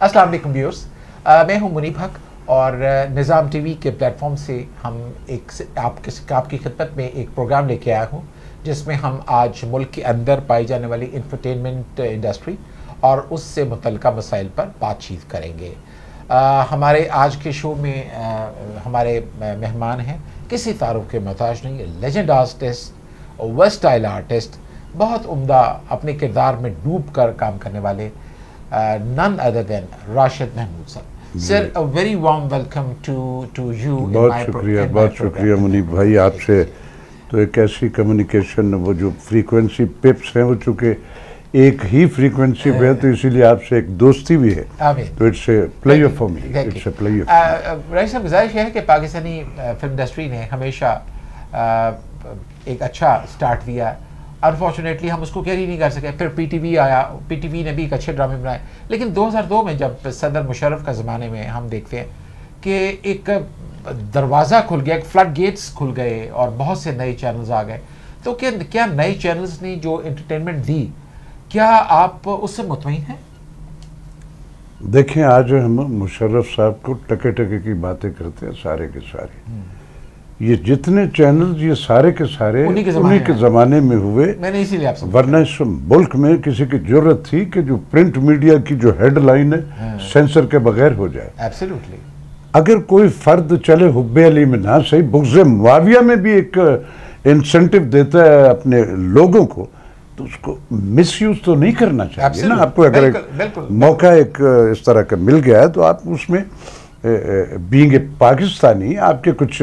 अस्सलाम वालेकुम व्यूअर्स, मैं हूं मुनीब हक और निज़ाम टीवी के प्लेटफॉर्म से हम आपकी खिदमत में एक प्रोग्राम लेके आया हूं जिसमें हम आज मुल्क के अंदर पाई जाने वाली इंटरटेनमेंट इंडस्ट्री और उससे मुतल्लिका मसाइल पर बातचीत करेंगे। हमारे आज के शो में हमारे मेहमान हैं, किसी तारुफ के मोहताज नहीं, legend artist, west style artist, बहुत उम्दा अपने किरदार में डूब कर काम करने वाले none other than Rashid Mahmood साहब। Sir, a very warm welcome to you। बहुत शुक्रिया मुनीब भाई, आपसे तो एक ऐसी कम्युनिकेशन, वो जो फ्रीक्वेंसी पिप्स हैं वो चूँकि एक ही फ्रीक्वेंसी पे है तो इसीलिए आपसे एक दोस्ती भी है, तो it's a pleasure for me, it's a pleasure. Rashid साहब, गुजारिश है कि पाकिस्तानी फिल्म इंडस्ट्री ने हमेशा एक अच्छा स्टार्ट दिया। अनफॉर्चुनेटली हम उसको कैरी नहीं कर सके, फिर पीटीवी आया, पीटीवी ने भी एक अच्छे ड्रामे बनाए, लेकिन 2002 में जब सदर मुशर्रफ का ज़माने में हम देखते हैं कि एक दरवाज़ा खुल गया, एक फ्लड गेट्स खुल गए और बहुत से नए चैनल्स आ गए। तो क्या नए चैनल्स ने जो एंटरटेनमेंट दी, क्या आप उससे मुतमईन हैं? देखें, आज हम मुशर्रफ साहब को टके टके की बातें करते हैं, सारे के सारे ये जितने चैनल्स ये सारे के सारे उन्हीं के ज़माने में हुए। मैंने इसीलिए आपसे वरना इस मुल्क में किसी की जरूरत थी कि जो प्रिंट मीडिया की जो हेडलाइन है सेंसर के बगैर हो जाए। एब्सोल्युटली। अगर कोई फर्द चले हुब्बे अली में ना सही, बुग़्ज़े मुआविया में भी एक इंसेंटिव देता है अपने लोगों को, तो उसको मिसयूज तो नहीं करना चाहिए ना। आपको अगर एक मौका एक इस तरह का मिल गया है तो आप उसमें बीइंग ए पाकिस्तानी आपके कुछ,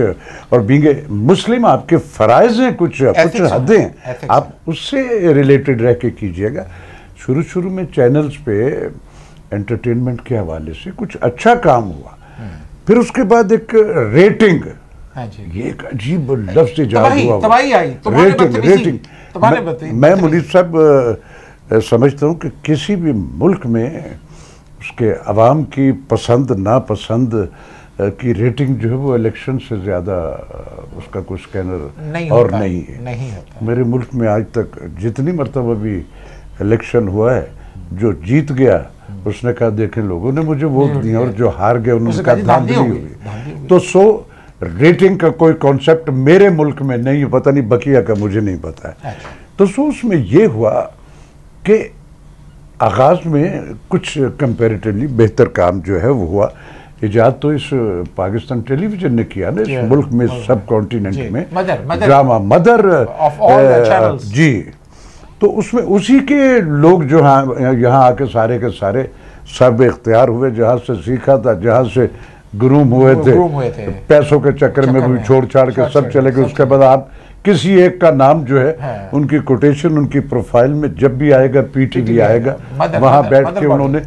और बीइंग ए मुस्लिम आपके फ़राइज़ हैं, कुछ हदें हैं, आप उससे रिलेटेड रह के कीजिएगा। शुरू में चैनल्स पे एंटरटेनमेंट के हवाले से कुछ अच्छा काम हुआ, फिर उसके बाद एक रेटिंग, ये एक अजीब लफ्ज़ इजाद हुआ, रेटिंग। मैं मुनीब साहब समझता हूँ कि किसी भी मुल्क में उसके अवाम की पसंद नापसंद की रेटिंग जो है वो इलेक्शन से ज़्यादा उसका कोई स्कैनर और नहीं है। मेरे मुल्क में आज तक जितनी मरतबा भी इलेक्शन हुआ है, जो जीत गया उसने कहा देखें लोगों ने मुझे वोट दिया, और जो हार गया उन्होंने कहा धांधली हुई। तो रेटिंग का कोई कॉन्सेप्ट मेरे मुल्क में नहीं, पता नहीं बकिया का मुझे नहीं पता है। तो उसमें ये हुआ कि आगाज़ में कुछ कंपैरेटिवली बेहतर काम जो है वो हुआ। इजाद तो इस पाकिस्तान टेलीविज़न ने किया ना, इस मुल्क में, सब कॉन्टिनेंट में ड्रामा मदर जी। तो उसमें उसी के लोग जो यहाँ आके सारे के सारे सब इख्तियार हुए, जहाँ से सीखा था, जहाँ से गुरूम हुए थे, पैसों के चक्कर में भी छोड़ छाड़ के सब चले गए। उसके बाद आप किसी एक का नाम जो है उनकी कोटेशन, उनकी प्रोफाइल में जब भी आएगा, पीटीवी आएगा, वहां बैठ के उन्होंने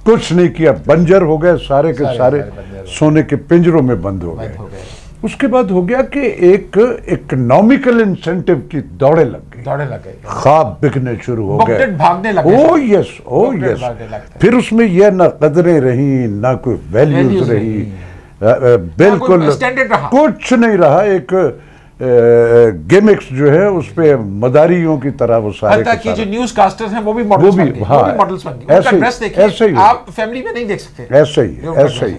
कुछ नहीं किया, बंजर हो गए, सारे के सारे सोने के पिंजरों में बंद हो गए। उसके बाद हो गया कि एक इकोनॉमिकल इंसेंटिव की दौड़े लग गई, ख्वाब बिकने शुरू हो गए, भागने लगे। ओ यस। फिर उसमें यह ना कदरें रही, ना कोई वैल्यूज रही, बिल्कुल कुछ नहीं रहा। एक गिमिक्स जो है उस पे मदारियों की तरह वो सारे के जो न्यूज़ कास्टर्स हैं वो भी मॉडल्स बन गए, वो भी मॉडल्स बन गए। उनका ड्रेस देखिए, आप फैमिली में नहीं देख सकते।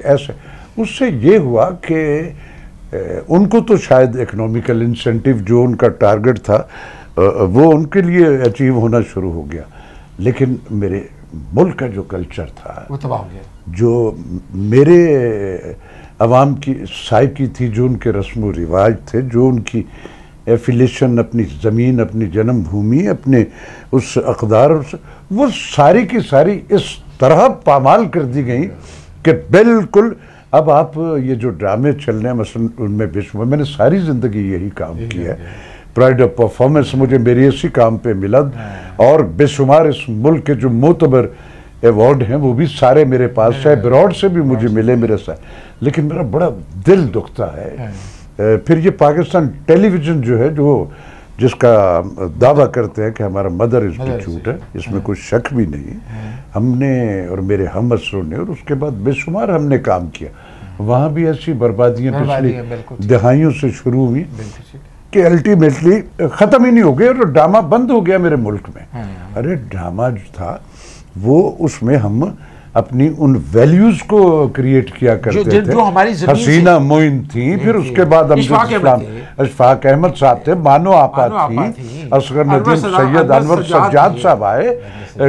ऐसे उससे ये हुआ कि उनको तो शायद इकोनॉमिकल इंसेंटिव जो उनका टारगेट था वो उनके लिए अचीव होना शुरू हो गया, लेकिन मेरे मुल्क का जो कल्चर था वो तबाह हो गया। जो मेरे अवाम की साइकी थी, जो उनके रस्म व रिवाज थे, जो उनकी एफिलेशन, अपनी ज़मीन, अपनी जन्मभूमि, अपने उस अक़दार, वो सारी की सारी इस तरह पामाल कर दी गई कि बिल्कुल अब आप ये जो ड्रामे चल रहे हैं, मसलन उनमें विश्व, मैंने सारी ज़िंदगी यही काम किया है। प्राइड ऑफ परफॉर्मेंस मुझे मेरे इसी काम पे मिला, और बेशुमार इस मुल्क के जो मोतबर अवार्ड हैं वो भी सारे मेरे पास है, ब्रॉड से भी मुझे मिले मेरे साथ, लेकिन मेरा बड़ा दिल दुखता है। फिर ये पाकिस्तान टेलीविज़न जो है, जो जिसका दावा करते हैं कि हमारा मदर इंस्टीट्यूट है, इसमें कोई शक भी नहीं, हमने और मेरे हम असरों ने, और उसके बाद बेशुमार हमने काम किया, वहाँ भी ऐसी बर्बादियाँ पिछली दहाइयों से शुरू हुई कि अल्टीमेटली ख़त्म ही नहीं हो गए, और ड्रामा बंद हो गया मेरे मुल्क में। अरे ड्रामा जो था वो, उसमें हम अपनी उन वैल्यूज को क्रिएट किया करते थे। जो हमारी हसीना मोइन थी, फिर उसके बाद अशफाक अहमद साहब थे, मानो आपा थी, असगर नदीम, सैयद अनवर सज्जाद साहब आए,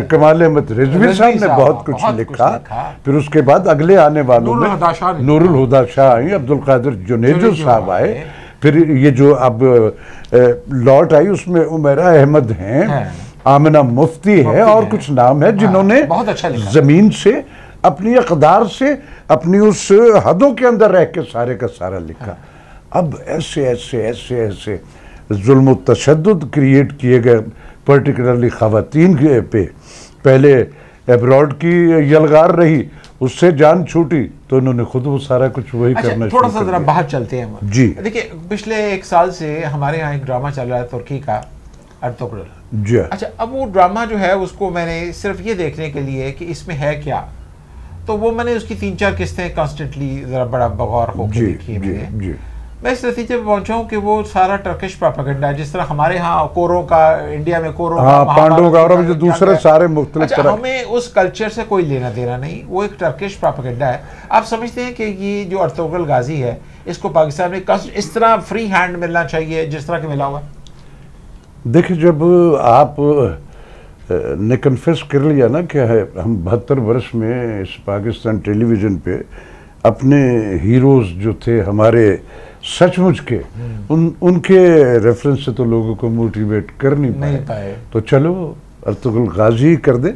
कमाल अहमद रिजवी साहब ने बहुत कुछ लिखा। फिर उसके बाद अगले आने वालों में नूरुल हुदा शाह आई, अब्दुल कादिर जुनेजो साहब आए, फिर ये जो अब लॉट आई उसमें उमेरा अहमद हैं, आमिना मुफ्ती है और कुछ नाम है जिन्होंने जमीन से, अपनी अक़दार से, अपनी उस हदों के अंदर रह के सारे का सारा लिखा। अब ऐसे ऐसे ऐसे ऐसे जुल्म तशद्दुद क्रिएट किए गए, पर्टिकुलरली ख़वातीन के पे। पहले एब्रॉड की यलगार रही, उससे जान छूटी तो इन्होंने खुद वो सारा कुछ वही करना। थोड़ा सा जरा बाहर चलते हैं हम। जी देखिए, पिछले 1 साल से हमारे यहाँ एक ड्रामा चल रहा है तुर्की का, अर्तुगरुल। जी अच्छा, अब वो ड्रामा जो है उसको मैंने सिर्फ ये देखने के लिए कि इसमें है क्या, तो वो मैंने उसकी 3-4 किस्तें कॉन्स्टेंटली जरा बड़ा बगौर होकर देखी मैंने। मैं इस नतीजे पे पहुंचा हूँ कि वो सारा टर्किश प्रोपेगेंडा है, जिस तरह हमारे यहाँ कोरों का, इंडिया में कोरों का, पांडवों का और जो दूसरे सारे मुख्तलिफ तरह। हमें उस कल्चर से कोई लेना देना नहीं, वो एक टर्किश प्रोपेगेंडा है। आप समझते हैं कि ये जो अर्तुगरुल गाजी है, इसको पाकिस्तान में इस तरह फ्री हैंड मिलना चाहिए जिस तरह के मिला हुआ? देखिए, जब आप ने कन्फेस कर लिया ना कि हम 72 वर्ष में इस पाकिस्तान टेलीविज़न पे अपने हीरोज़ जो थे हमारे सचमुच के, उनके रेफरेंस से तो लोगों को मोटिवेट कर नहीं पाए, तो चलो अर्तुगरुल गाजी कर दे।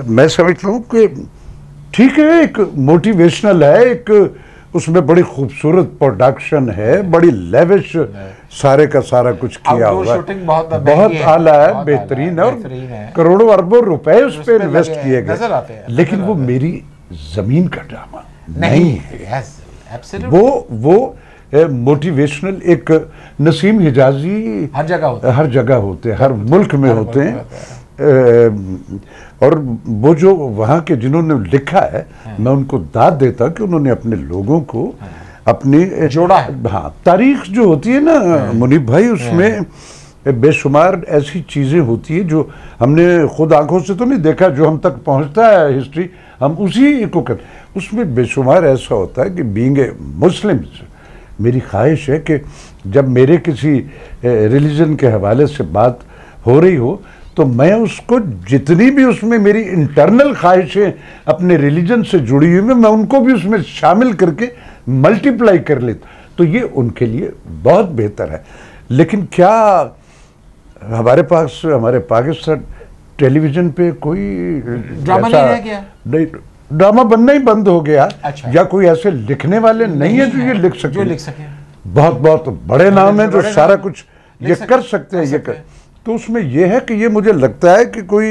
मैं समझता हूँ कि ठीक है, एक मोटिवेशनल है, एक उसमें बड़ी खूबसूरत प्रोडक्शन है, बड़ी लेविश सारे का सारा कुछ किया हुआ, बहुत आला है, बेहतरीन है, और करोड़ों अरबों रुपए उस पर इन्वेस्ट किए गए। लेकिन वो मेरी जमीन का ड्रामा नहीं है। वो मोटिवेशनल एक नसीम हिजाजी हर जगह होते हैं, हर मुल्क में होते हैं। और वो जो वहाँ के जिन्होंने लिखा है, मैं उनको दाद देता कि उन्होंने अपने लोगों को अपनी जोड़ा है। हाँ, तारीख जो होती है ना मुनीब भाई, उसमें बेशुमार ऐसी चीज़ें होती है जो हमने खुद आंखों से तो नहीं देखा, जो हम तक पहुँचता है हिस्ट्री, हम उसी को कर, उसमें बेशुमार ऐसा होता है कि बीइंग ए मुस्लिम, मेरी ख्वाहिश है कि जब मेरे किसी रिलीजन के हवाले से बात हो रही हो, तो मैं उसको जितनी भी उसमें मेरी इंटरनल ख्वाहिशें अपने रिलीजन से जुड़ी हुई मैं उनको भी उसमें शामिल करके मल्टीप्लाई कर लेता, तो ये उनके लिए बहुत बेहतर है। लेकिन क्या हमारे पास, हमारे पाकिस्तान टेलीविज़न पे कोई ड्रामा नहीं रह गया? नहीं, ड्रामा बनना ही बंद हो गया। अच्छा। या कोई ऐसे लिखने वाले नहीं है जो ये लिख सके। बहुत बहुत बड़े नाम हैं जो सारा कुछ ये कर सकते हैं, ये कर। तो उसमें यह है कि ये मुझे लगता है कि कोई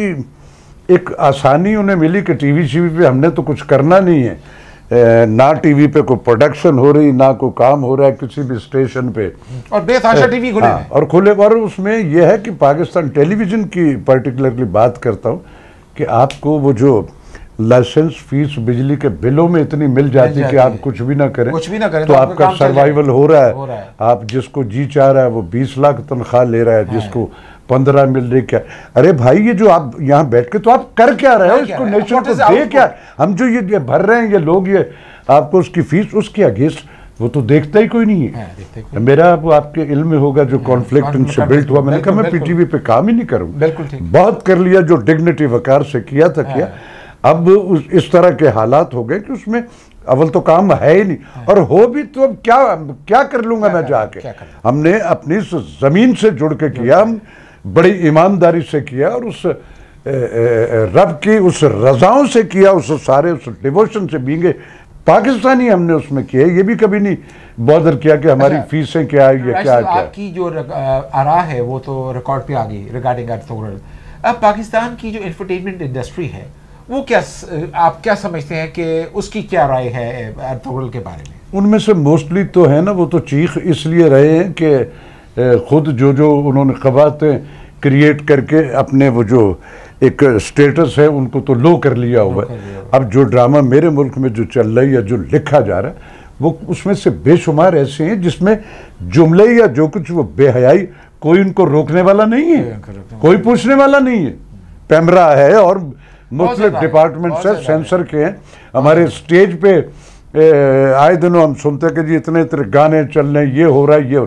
एक आसानी उन्हें मिली कि टीवी पे हमने तो कुछ करना नहीं है, ना टीवी पे कोई प्रोडक्शन हो रही, ना कोई काम हो रहा है किसी भी स्टेशन पे, और बेतहाशा टीवी खुले। हाँ, और खुले। और उसमें यह है कि पाकिस्तान टेलीविज़न की पर्टिकुलरली बात करता हूँ कि आपको वो जो लाइसेंस फीस बिजली के बिलों में इतनी मिल जाती है कि आप कुछ भी ना करें तो आपका सर्वाइवल हो रहा है। आप जिसको जी चाह रहा है वो 20 लाख तनख्वाह ले रहा है, जिसको 15 मिल रही। क्या, अरे भाई, ये जो आप यहाँ बैठ के तो आप कर क्या रहे हो, इसको नेशन को दे क्या? हम जो ये भर रहे हैं ये लोग, ये आपको उसकी फीस, उसके अगेंस्ट वो तो देखता ही कोई नहीं है। मेरा वो आपके इल्म में होगा जो कॉन्फ्लिक्ट उनसे बिल्ट हुआ, मैंने कहा मैं पीटीवी पे काम ही नहीं करूँगा, बहुत कर लिया जो डिग्निटी वकार से किया था किया। अब इस तरह के हालात हो गए कि उसमें अव्वल तो काम है ही नहीं, और हो भी तो अब क्या कर लूंगा मैं जाके। हमने अपनी जमीन से जुड़ के किया, हम बड़ी ईमानदारी से किया, और उस रब की उस रजाओं से किया, उस सारे उस डिवोशन से बींगे पाकिस्तानी हमने उसमें किया। ये भी कभी नहीं बॉदर किया कि हमारी फीसें क्या है, ये क्या है। आपकी जो आरा है वो तो रिकॉर्ड पे आ गई रिगार्डिंग अर्तुगरुल। अब पाकिस्तान की जो इंफरटेनमेंट इंडस्ट्री है वो क्या, आप क्या समझते हैं कि उसकी क्या राय है अर्तुगरुल के बारे में? उनमें से मोस्टली तो है ना, वो तो चीख इसलिए रहे हैं कि खुद जो उन्होंने क़वाते क्रिएट करके अपने वो जो एक स्टेटस है उनको तो लो कर लिया हुआ है। अब जो ड्रामा मेरे मुल्क में जो चल रही है, जो लिखा जा रहा है, वो उसमें से बेशुमार ऐसे हैं जिसमें जुमले या जो कुछ वो बेहयाई, कोई उनको रोकने वाला नहीं है, कोई पूछने वाला नहीं है। पैमरा है और मुख्तलिफ डिपार्टमेंट्स है, सेंसर के हैं। हमारे स्टेज पे आए दिनों हम सुनते हैं कि जी इतने इतने गाने चल रहे हैं, ये हो रहा है, ये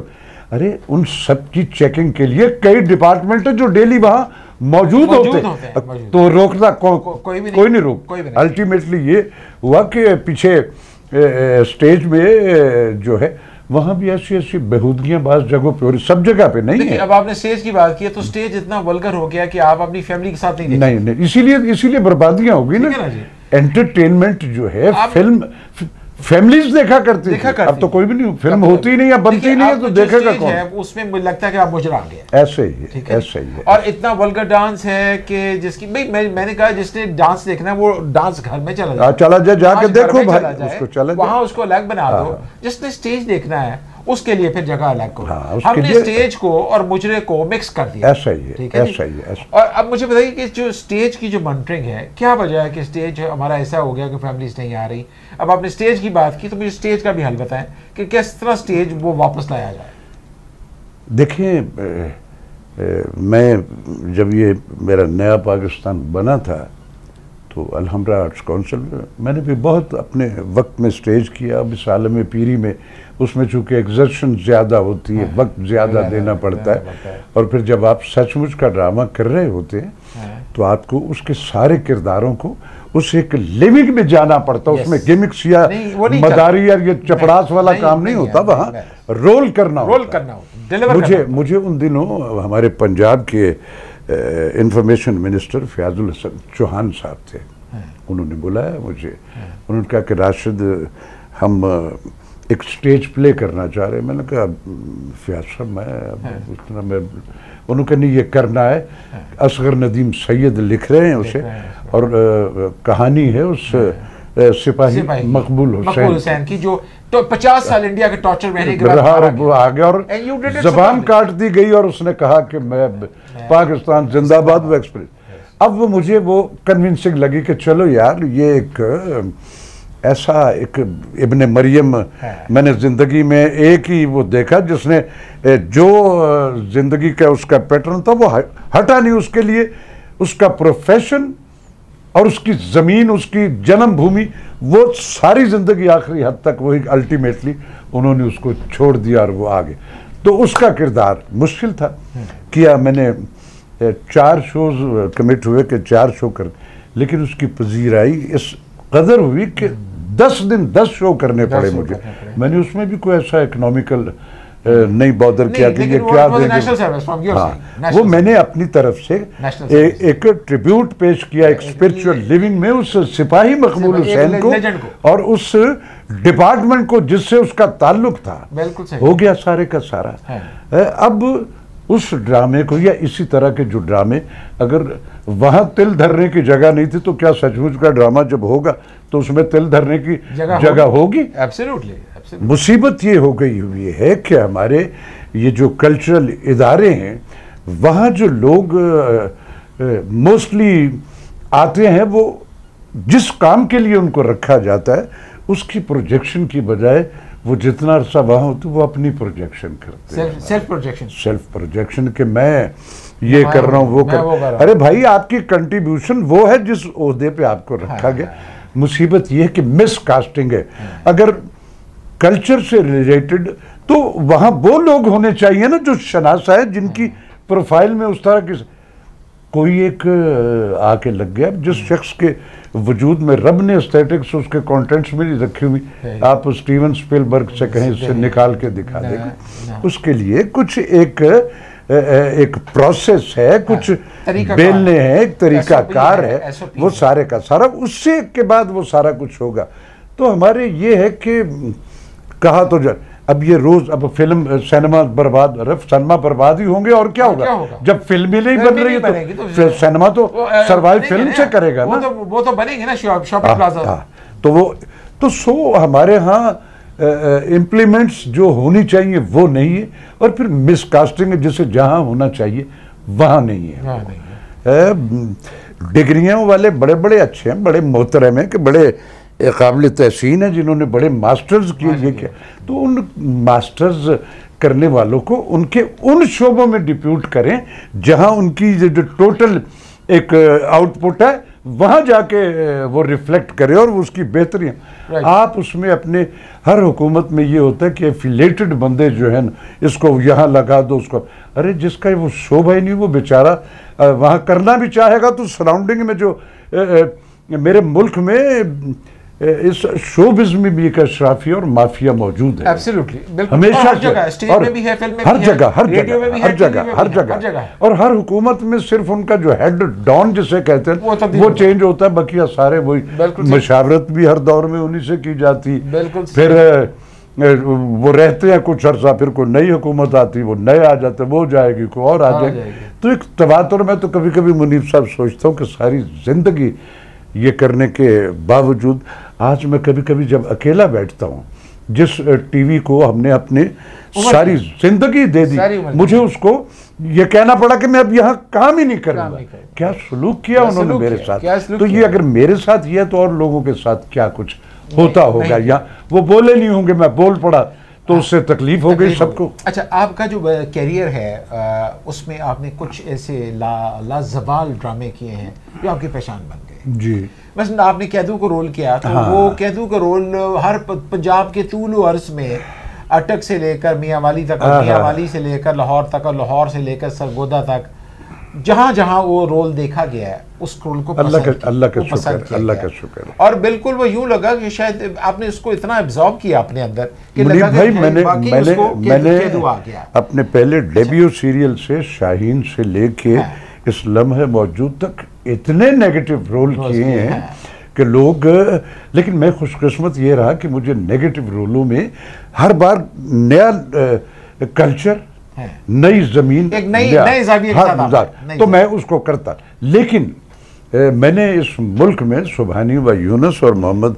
अरे उन सब की चेकिंग के लिए कई डिपार्टमेंट है जो डेली वहां मौजूद होते हैं। तो रोकना कोई नहीं रोक। अल्टीमेटली ये हुआ कि पीछे स्टेज में जो है वहां भी ऐसी ऐसी बेहूदगियां बाज़ जगहों पे हो रही, सब जगह पे नहीं है। अब आपने स्टेज की बात की तो स्टेज इतना वल्गर हो गया कि आप अपनी फैमिली के साथ नहीं, इसीलिए बर्बादियां हो गई ना। एंटरटेनमेंट जो है फिल्म फैमिलीज देखा करती थी, अब तो कोई भी नहीं, फिल्म होती ही नहीं या बनती ही नहीं है, तो देखेगा कौन? उसमें मुझे लगता है कि आप मुजरा गए। ऐसे ही है। और इतना वल्गर डांस है कि जिसकी भाई मैंने कहा जिसने डांस देखना है वो डांस घर में चला जाए, जाके देखो भाई, उसको चला जाए, वहां उसको अलग बना दो। जिसने स्टेज देखना है उसके लिए फिर जगह अलग करो। हमने स्टेज को और मुजरे को मिक्स कर दिया। ऐसा ही है। और अब मुझे बताइए कि जो स्टेज की जो मॉनिटरिंग है, क्या वजह है कि स्टेज हमारा ऐसा हो गया कि फैमिलीज नहीं आ रही? अब आपने स्टेज की बात की तो मुझे स्टेज का भी हल बताएं कि किस तरह स्टेज वो वापस लाया जाए। देखिए, मैं जब ये मेरा नया पाकिस्तान बना था तो अलहमरा आर्ट्स काउंसिल में मैंने भी बहुत अपने वक्त में स्टेज किया। अब इस आलम पीरी में उसमें चूँकि एग्जर्शन ज़्यादा होती है, वक्त ज़्यादा देना पड़ता है, और फिर जब आप सचमुच का ड्रामा कर रहे होते हैं तो आपको उसके सारे किरदारों को उस एक लिविंग में जाना पड़ता है। उसमें गिमिक्स या मदारी या ये चपड़ास वाला काम नहीं होता, वहाँ रोल करना होता। मुझे उन दिनों हमारे पंजाब के इंफॉर्मेशन मिनिस्टर फयाजुल हसन चौहान साहब थे, उन्होंने बुलाया मुझे। उन्होंने कहा कि राशिद हम एक स्टेज प्ले करना चाह रहे हैं। मैंने कहा फयाज साहब मैं उन्होंने कहा नहीं, ये करना है। असगर नदीम सैयद लिख रहे हैं उसे, और कहानी है उस सिपाही मकबूल हुसैन की जो तो 50 साल इंडिया के टॉर्चर रहने के बाद आ गया और जबान काट दी गई और उसने कहा कि मैं पाकिस्तान जिंदाबाद वो एक्सप्रेस। अब वो मुझे वो कन्विंसिंग लगी कि चलो यार ये एक ऐसा एक इब्ने मरियम मैंने जिंदगी में एक ही वो देखा जिसने जो जिंदगी का उसका पैटर्न था वो हटा नहीं, उसके लिए उसका प्रोफेशन और उसकी ज़मीन, उसकी जन्मभूमि, वो सारी ज़िंदगी आखिरी हद तक वही अल्टीमेटली उन्होंने उसको छोड़ दिया और वो आगे। तो उसका किरदार मुश्किल था। किया मैंने 4 शोज़ कमिट हुए कि 4 शो कर, लेकिन उसकी पजीराई इस कदर हुई कि 10 दिन 10 शो करने पड़े मुझे। मैंने उसमें भी कोई ऐसा इकोनॉमिकल नहीं बॉदर किया कि ये क्या देंगे। हाँ, वो मैंने अपनी तरफ से एक ट्रिब्यूट पेश किया, एक स्पिरिचुअल लिविंग में उस सिपाही मकबूल हुसैन को और उस डिपार्टमेंट को जिससे उसका ताल्लुक था। हो गया सारे का सारा। अब उस ड्रामे को या इसी तरह के जो ड्रामे, अगर वहां तिल धरने की जगह नहीं थी तो क्या सचमुच का ड्रामा जब होगा तो उसमें तिल धरने की जगह होगी? एब्सोल्युटली। मुसीबत ये हो गई हुई है कि हमारे ये जो कल्चरल इदारे हैं वहाँ जो लोग मोस्टली आते हैं वो जिस काम के लिए उनको रखा जाता है उसकी प्रोजेक्शन की बजाय वो जितना अरसा वहाँ होते वो अपनी प्रोजेक्शन करते हैं। सेल्फ प्रोजेक्शन कि मैं ये कर रहा हूँ, वो कर। अरे भाई, आपकी कंट्रीब्यूशन वो है जिस ओहदे पे आपको रखा गया। मुसीबत ये है कि मिसकास्टिंग है। अगर कल्चर से रिलेटेड तो वहाँ वो लोग होने चाहिए ना जो शनासा है, जिनकी प्रोफाइल में उस तरह की कोई एक आके लग गया जिस शख्स के वजूद में रब ने एस्थेटिक्स उसके कंटेंट्स में नहीं रखी हुई। आप स्टीवन स्पिलबर्ग से कहीं इससे निकाल के दिखा देंगे। उसके लिए कुछ एक प्रोसेस है, कुछ बेलने हैं, एक तरीका कार है, वो सारे का सारा उससे के बाद वो सारा कुछ होगा। तो हमारे ये है कि कहा तो अब ये रोज अब फिल्म सिनेमा बर्बाद ही होंगे और क्या होगा? जब फिल्म ही नहीं बन रही है तो सिनेमा तो सर्वाइव फिल्म से करेगा ना। वो तो बनेंगे ना शॉपिंग प्लाजा। तो वो तो सो हमारे यहाँ इम्प्लीमेंट्स जो होनी चाहिए वो नहीं है, और फिर मिसकास्टिंग है जिसे जहाँ होना चाहिए वहाँ नहीं है। डिग्रियों वाले बड़े बड़े अच्छे हैं, बड़े मोहतरम हैं कि बड़े काबिल तहसीन है जिन्होंने बड़े मास्टर्स किए ये क्या। तो उन मास्टर्स करने वालों को उनके उन शोबों में डिप्यूट करें जहां उनकी जो टोटल एक आउटपुट है वहाँ जाके वो रिफ्लेक्ट करे और उसकी बेहतरी आप उसमें अपने हर हुकूमत में ये होता है कि एफिलेटेड बंदे जो है ना, इसको यहाँ लगा दो उसको, अरे जिसका वो शोभा ही नहीं, वो बेचारा वहाँ करना भी चाहेगा तो सराउंडिंग में जो मेरे मुल्क में इस शोबिज़ में भी एक अशराफी और माफिया मौजूद है। एब्सोल्युटली, हमेशा हर जगह, स्टेज में भी है, फिल्म में हर भी जगह, है, हर रेडियो में भी है, हर जगह, हर जगह, और हर हुकूमत में सिर्फ उनका जो हेड डॉन जिसे कहते हैं वो चेंज होता है, बाकी सारे वही। मशावरत भी हर दौर में उन्हीं से की जाती, फिर वो रहते हैं कुछ अर्सा, फिर कोई नई हुकूमत आती, वो नए आ जाते, वो जाएगी, कोई और आ जाएगी। तो एक तवातुर में तो कभी कभी मुनीब साहब सोचता हूँ कि सारी जिंदगी ये करने के बावजूद आज मैं कभी कभी जब अकेला बैठता हूँ, जिस टीवी को हमने अपने सारी जिंदगी दे दी, मुझे उसको ये कहना पड़ा कि मैं अब यहाँ काम ही नहीं करूँगा। क्या सलूक किया उन्होंने मेरे साथ, तो ये अगर मेरे साथ ये तो और लोगों के साथ क्या कुछ होता होगा, या वो बोले नहीं होंगे, मैं बोल पड़ा तो उससे तकलीफ हो गई सबको। अच्छा, आपका जो कैरियर है उसमें आपने कुछ ऐसे लाजवाल ड्रामे किए हैं जो आपकी पहचान बन गए जी। बस आपने कैदू को रोल किया, तो वो कैदू का रोल हर पंजाब के तूल अर्ज में अटक से लेकर मियाँ वाली तक, मियाँ वाली से लेकर लाहौर तक, और लाहौर से लेकर सरगोदा तक, जहाँ जहाँ वो रोल देखा गया है उस रोल को अल्लाह का शुक्र। और बिल्कुल वो यूं लगा कि शायद आपने उसको इतना एब्जॉर्ब किया अपने अंदर कि लगा भाई मैंने आ गया। अपने पहले डेब्यू सीरियल से शाहीन से लेके इस लम्हे मौजूद तक इतने नेगेटिव रोल किए हैं कि लोग, लेकिन मैं खुशकिस्मत ये रहा कि मुझे नेगेटिव रोलों में हर बार नया कल्चर, नई जमीन, एक नई तो मैं उसको करता। लेकिन मैंने इस मुल्क में सुबहानी व यूनुस और मोहम्मद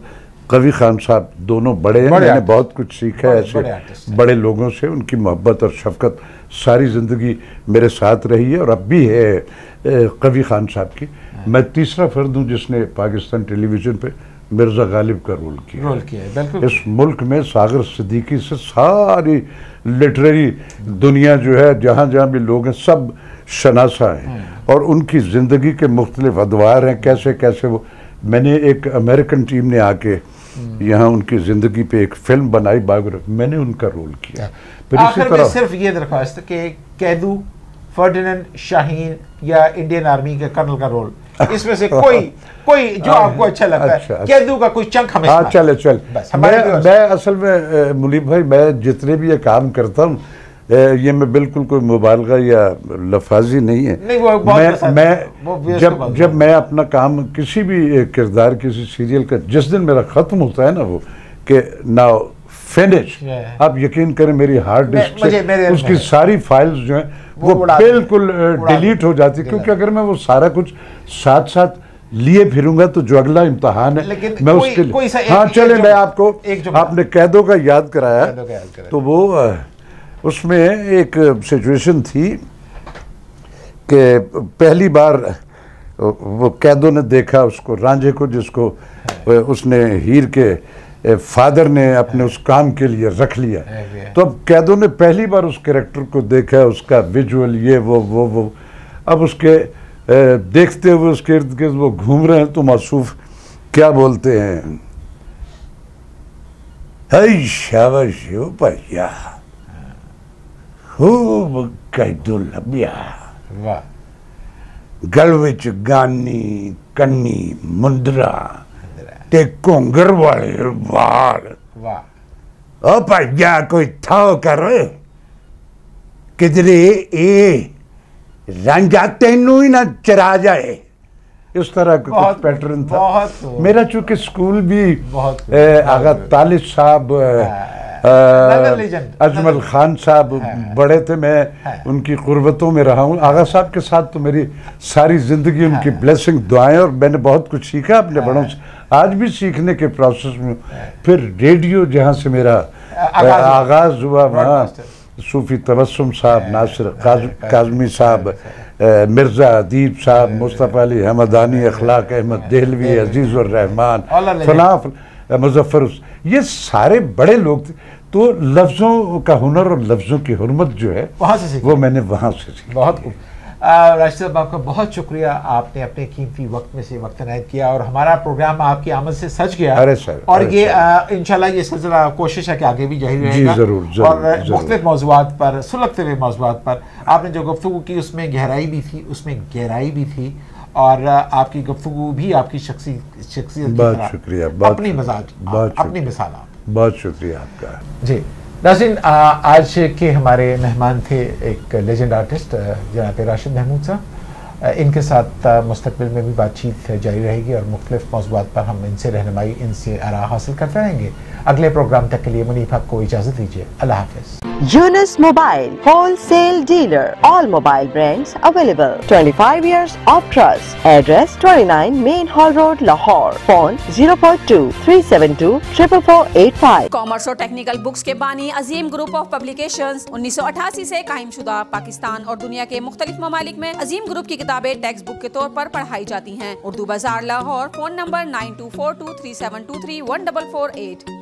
कवी खान साहब दोनों बड़े हैं, मैंने बहुत कुछ सीखा है ऐसे बड़े लोगों से। उनकी मोहब्बत और शफकत सारी ज़िंदगी मेरे साथ रही है और अब भी है कवी खान साहब की। मैं तीसरा फर्द हूँ जिसने पाकिस्तान टेलीविज़न पे मिर्ज़ा गालिब का रोल किया। इस मुल्क में सागर सिद्दीकी से सारी लिटरेरी दुनिया जो है, जहाँ जहाँ भी लोग हैं, सब शनासा हैं और उनकी ज़िंदगी के मुख्तलिफ अदवार हैं, कैसे कैसे वो। मैंने एक अमेरिकन टीम ने आके यहाँ उनकी ज़िंदगी पे एक फिल्म बनाई, बायोग्राफी, मैंने उनका रोल किया। फिर इसी तरह सिर्फ ये दरख्वास्त कि कैदू, फर्डिनेंड, शाहीन या इंडियन आर्मी के कर्नल का रोल, इसमें से कोई जो आपको अच्छा लगता है, कैदू का कोई चंक हमें। हाँ, चले मैं असल में मुनीब भाई, मैं जितने भी ये काम करता हूँ, ये मैं बिल्कुल कोई मुबालगा या लफाजी नहीं है। मैं जब मैं अपना काम किसी भी किरदार, किसी सीरियल का, जिस दिन मेरा ख़त्म होता है ना, वो कि नाउ फिनिश, आप यकीन करें मेरी हार्ड डिस्क से उसकी सारी फाइल्स जो हैं वो बिल्कुल डिलीट हो जाती, क्योंकि अगर मैं वो सारा कुछ साथ साथ लिए फिरूंगा तो जो अगला इम्तहान है मैं उसके लिए। हाँ चले, मैं आपको, आपने कैदों का याद कराया, तो वो उसमें एक सिचुएशन थी कि पहली बार वो कैदों ने देखा उसको, रांझे को, जिसको उसने हीर के फादर ने अपने उस काम के लिए रख लिया। तो अब कैदों ने पहली बार उस कैरेक्टर को देखा, उसका विजुअल ये वो अब उसके देखते हुए उसके इर्द गिर्द वो घूम रहे हैं, तो मासूफ क्या बोलते हैं, है शाबाश हो भैया, खूब कैदू लबिया, गल विच गानी कन्नी मुंदरा ते घोंगर वाले वाल, ओ भैया कोई थाओ कर किधरे ए रांझा तेनू ही ना चरा जाए। इस तरह का कुछ पैटर्न था मेरा। चूंकि स्कूल भी आगा तालिब साहब, अजमल खान साहब बड़े थे, मैं उनकी कुर्बतों में रहा हूँ। आगा साहब के साथ तो मेरी सारी ज़िंदगी उनकी ब्लेसिंग, दुआएं, और मैंने बहुत कुछ सीखा अपने बड़ों से, आज भी सीखने के प्रोसेस में। फिर रेडियो जहाँ से मेरा आगाज़ हुआ, वहाँ सूफ़ी तबस्सुम साहब, नासिर काज़मी साहब, मिर्ज़ा अदीब साहब, मुस्तफ़ा अली हमदानी, अखलाक अहमद देहलवी, अजीज़ुर रहमान, फलां मुज़फ़्फ़र, ये सारे बड़े लोग थे। तो लफ्ज़ों का हुनर और लफ्ज़ों की हुर्मत जो है वो मैंने वहाँ से सीखी। बहुत खूब। राशिद साहब, आपका बहुत शुक्रिया, आपने अपने कीमती वक्त में से वक्त इनायत किया और हमारा प्रोग्राम आपकी आमद से सज गया। अरे सर, और ये इंशाल्लाह ये सिलसिला कोशिश है कि आगे भी जारी रहेगा। जरूर, और मुख्तलिफ मौज़ूआत पर, सुलगते हुए मौज़ूआत पर आपने जो गुफ्तगू की उसमें गहराई भी थी और आपकी गुफ्तगू भी आपकी शख्सियत की बहुत शुक्रिया, अपनी मिजाज, अपनी मिसाल। बहुत शुक्रिया आपका जी। नाज़रीन, आज के हमारे मेहमान थे एक लेजेंड आर्टिस्ट जनाब राशिद महमूद साहब। इनके साथ मुस्तकबिल में भी बातचीत जारी रहेगी और मुख्तलिफ मौज़ूआत पर हम इनसे रहनुमाई, इनसे आरा हासिल करते रहेंगे। अगले प्रोग्राम तक के लिए मुनीफ हक को इजाज़त दीजिए। अल्लाह हाफ़िज़। Yunus Mobile, wholesale dealer, all mobile brands available. 25 years of trust. Address 29 Main Hall Road, Lahore. Phone 042-372-44485. Commerce और टेक्निकल बुक्स के बानी अजीम ग्रुप ऑफ पब्लिकेशंस 1988 से कायम शुदा पाकिस्तान और दुनिया के मुख्तलिफ ममालिक में अजीम ग्रुप की किताबें टेक्स्ट बुक के तौर पर पढ़ाई जाती हैं। उर्दू बाजार, लाहौर। Phone number 924237231448।